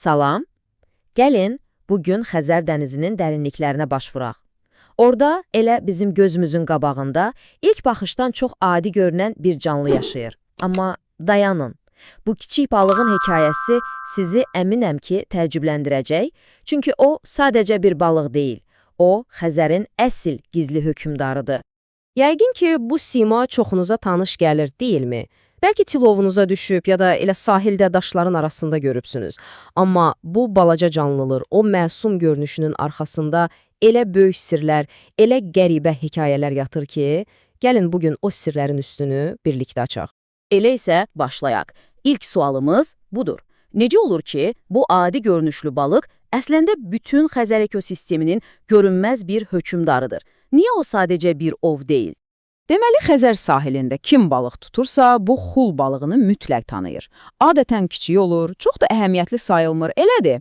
Salam, gəlin bugün Xəzər dənizinin dərinliklərinə baş vuraq. Orada elə bizim gözümüzün qabağında ilk baxışdan çox adi görünən bir canlı yaşayır. Amma dayanın, bu kiçik balığın hekayəsi sizi əminəm ki təəccübləndirəcək, çünki o sadəcə bir balıq deyil, o Xəzərin əsl gizli hökmdarıdır. Yəqin ki, bu sima çoxunuza tanış gəlir, deyilmi? Bəlkə tilovunuza düşüb ya da elə sahildə daşların arasında görübsünüz. Amma bu balaca canlılar o məsum görünüşünün arxasında elə böyük sirlər, elə qəribə hekayələr yatır ki, gəlin bugün o sirlərin üstünü birlikdə açaq. Elə isə başlayaq. İlk sualımız budur. Necə olur ki, bu adi görünüşlü balıq əslində bütün Xəzər ekosisteminin görünməz bir hökmdarıdır? Niyə o sadəcə bir ov deyil? Deməli, Xəzər sahilində kim balıq tutursa, bu xul balığını mütləq tanıyır. Adətən kiçik olur, çox da əhəmiyyətli sayılmır, elədir.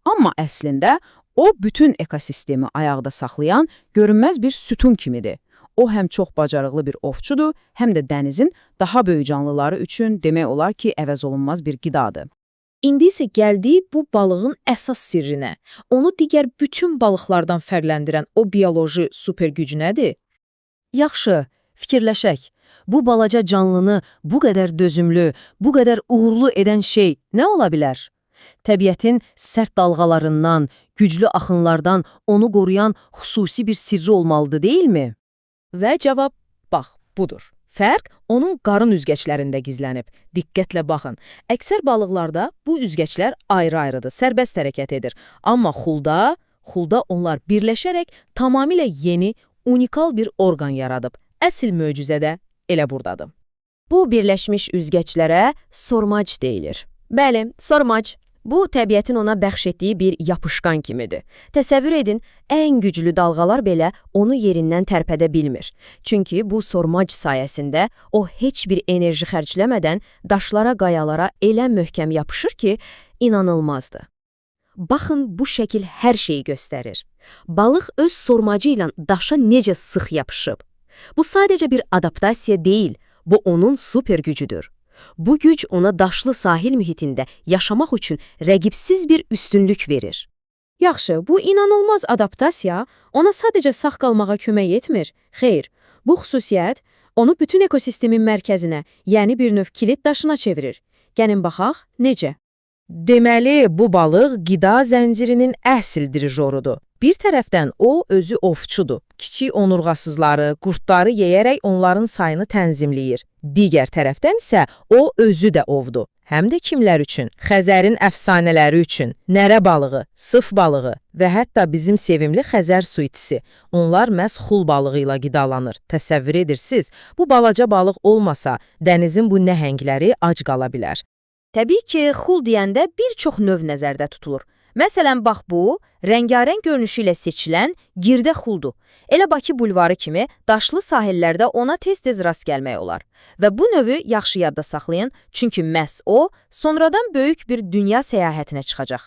Amma əslində o bütün ekosistemi ayaqda saxlayan görünməz bir sütun kimidir. O həm çox bacarıqlı bir ovçudur, həm də dənizin daha böyük canlıları üçün demək olar ki, əvəzolunmaz bir qidadır. İndi isə gəldik bu balığın əsas sirrinə. Onu digər bütün balıqlardan fərqləndirən o bioloji super gücü nədir? Yaxşı, fikirləşək. Bu balaca canlını bu qədər dözümlü, bu qədər uğurlu edən şey nə ola bilər? Təbiətin sərt dalğalarından, güclü axınlardan onu qoruyan xüsusi bir sirri olmalıdır, deyilmi? Və cavab, bax, budur. Fərq onun qarın üzgəçlərində gizlənib. Diqqətlə baxın. Əksər balıqlarda bu üzgəçlər ayrı-ayrıdır, sərbəst hərəkət edir. Amma xulda onlar birləşərək tamamilə yeni, unikal bir orqan yaradıb. Əsl möcüzə də elə buradadır. Bu birləşmiş üzgəçlərə sormac deyilir. Bəli, sormac. Bu, təbiətin ona bəxş etdiyi bir yapışqan kimidir. Təsəvvür edin, ən güclü dalğalar belə onu yerindən tərpədə bilmir. Çünki bu sormac sayəsində o heç bir enerji xərcləmədən daşlara, qayalara elə möhkəm yapışır ki, inanılmazdır. Baxın, bu şəkil hər şeyi göstərir. Balıq öz sormacı ilə daşa necə sıx yapışıb. Bu sadəcə bir adaptasiya deyil, bu onun super gücüdür. Bu güc ona daşlı sahil mühitində yaşamaq üçün rəqibsiz bir üstünlük verir. Yaxşı, bu inanılmaz adaptasiya ona sadəcə sağ qalmağa kömək etmir. Xeyr, bu xüsusiyyət onu bütün ekosistemin mərkəzinə, yəni bir növ kilit daşına çevirir. Gəlin baxaq, necə? Deməli, bu balıq qida zəncirinin əsl dirijorudur. Bir tərəfdən o özü ovçudur. Kiçik onurğasızları, qurtları yeyərək onların sayını tənzimləyir. Digər tərəfdən isə o özü də ovdur. Həm də kimlər üçün? Xəzərin əfsanələri üçün. Nərə balığı, sıf balığı və hətta bizim sevimli Xəzər suitisi. Onlar məhz xul balığı ilə qidalanır. Təsəvvür edirsiniz, bu balaca balıq olmasa, dənizin bu nəhəngləri ac qala bilər. Təbii ki, xul deyəndə bir çox növ nəzərdə tutulur. Məsələn, bax bu, rəngarəng görünüşü ilə seçilən girdə xuldur. Elə Bakı bulvarı kimi daşlı sahillərdə ona tez-tez rast gəlmək olar. Və bu növü yaxşı yadda saxlayın, çünki məhz o, sonradan böyük bir dünya səyahətinə çıxacaq.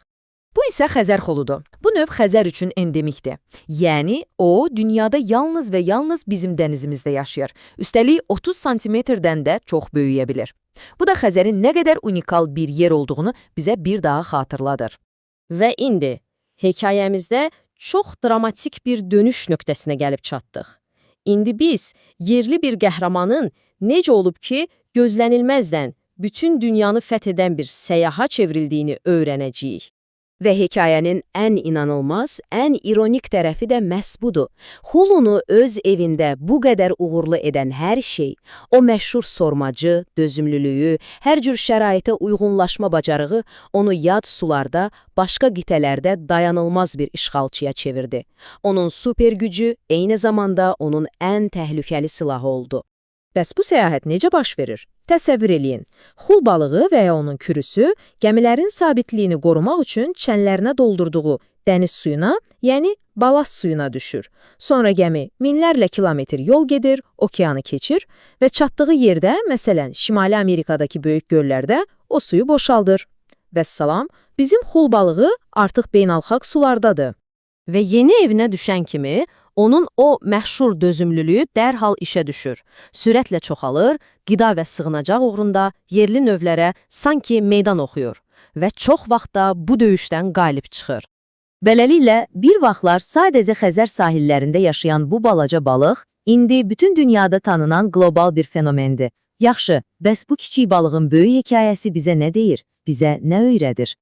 Bu isə Xəzər xuludur. Bu növ Xəzər üçün endemikdir. Yəni, o, dünyada yalnız və yalnız bizim dənizimizdə yaşayır. Üstəlik 30 santimetrdən də çox böyüyə bilir. Bu da Xəzərin nə qədər unikal bir yer olduğunu bizə bir daha xatırladır. Və indi, hekayəmizdə çox dramatik bir dönüş nöqtəsinə gəlib çatdıq. İndi biz yerli bir qəhrəmanın necə olub ki, gözlənilməzdən bütün dünyanı fəth edən bir səyaha çevrildiyini öyrənəcəyik. Və hekayənin ən inanılmaz, ən ironik tərəfi də məhz budur. Xulunu öz evində bu qədər uğurlu edən hər şey, o məşhur sormacı, dözümlülüyü, hər cür şəraitə uyğunlaşma bacarığı onu yad sularda, başqa qitələrdə dayanılmaz bir işğalçıya çevirdi. Onun super gücü eyni zamanda onun ən təhlükəli silahı oldu. Bəs bu səyahət necə baş verir? Təsəvvür eləyin. Xul balığı və ya onun kürüsü gəmilərin sabitliyini qorumaq üçün çənlərinə doldurduğu dəniz suyuna, yəni balast suyuna düşür. Sonra gəmi minlərlə kilometr yol gedir, okeanı keçir və çatdığı yerdə, məsələn, Şimali Amerikadakı böyük göllərdə o suyu boşaldır. Vəssalam, bizim xul balığı artıq beynəlxalq sulardadır. Və yeni evinə düşən kimi, onun o məşhur dözümlülüyü dərhal işə düşür. Sürətlə çoxalır, qida və sığınacaq uğrunda yerli növlərə sanki meydan oxuyur. və çox vaxt da bu döyüşdən qalib çıxır. Beləliklə, bir vaxtlar sadəcə Xəzər sahillərində yaşayan bu balaca balıq indi bütün dünyada tanınan qlobal bir fenomendir. Yaxşı, bəs bu kiçik balığın böyük hekayəsi bizə nə deyir? Bizə nə öyrədir?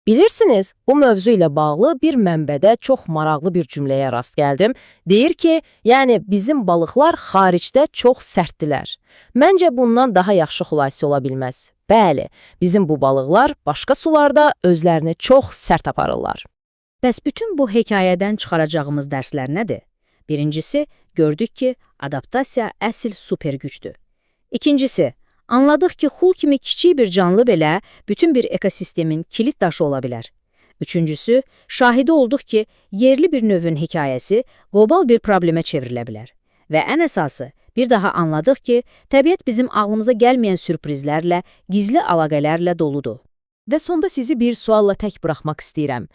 Bilirsiniz, bu mövzu ilə bağlı bir mənbədə çox maraqlı bir cümləyə rast gəldim. Deyir ki, yəni bizim balıqlar xaricdə çox sərtdilər. Məncə bundan daha yaxşı xülasə ola bilməz. Bəli, bizim bu balıqlar başqa sularda özlərini çox sərt aparırlar. Bəs bütün bu hekayədən çıxaracağımız dərslər nədir? Birincisi, gördük ki, adaptasiya əsl super gücdür. İkincisi, anladıq ki, xul kimi kiçik bir canlı belə bütün bir ekosistemin kilit daşı ola bilər. Üçüncüsü, şahidi olduq ki, yerli bir növün hekayəsi qlobal bir problemə çevrilə bilər. Və ən əsası, bir daha anladıq ki, təbiət bizim ağlımıza gəlməyən sürprizlərlə, gizli əlaqələrlə doludur. Və sonda sizi bir sualla tək buraxmaq istəyirəm.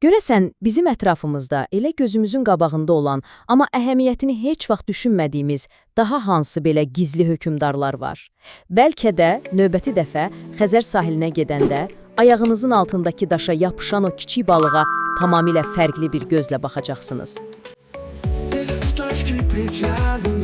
Görəsən, bizim ətrafımızda elə gözümüzün qabağında olan, amma əhəmiyyətini heç vaxt düşünmədiyimiz daha hansı belə gizli hökmdarlar var? Bəlkə də növbəti dəfə Xəzər sahilinə gedəndə ayağınızın altındakı daşa yapışan o kiçik balığa tamamilə fərqli bir gözlə baxacaqsınız. Taş gibi canım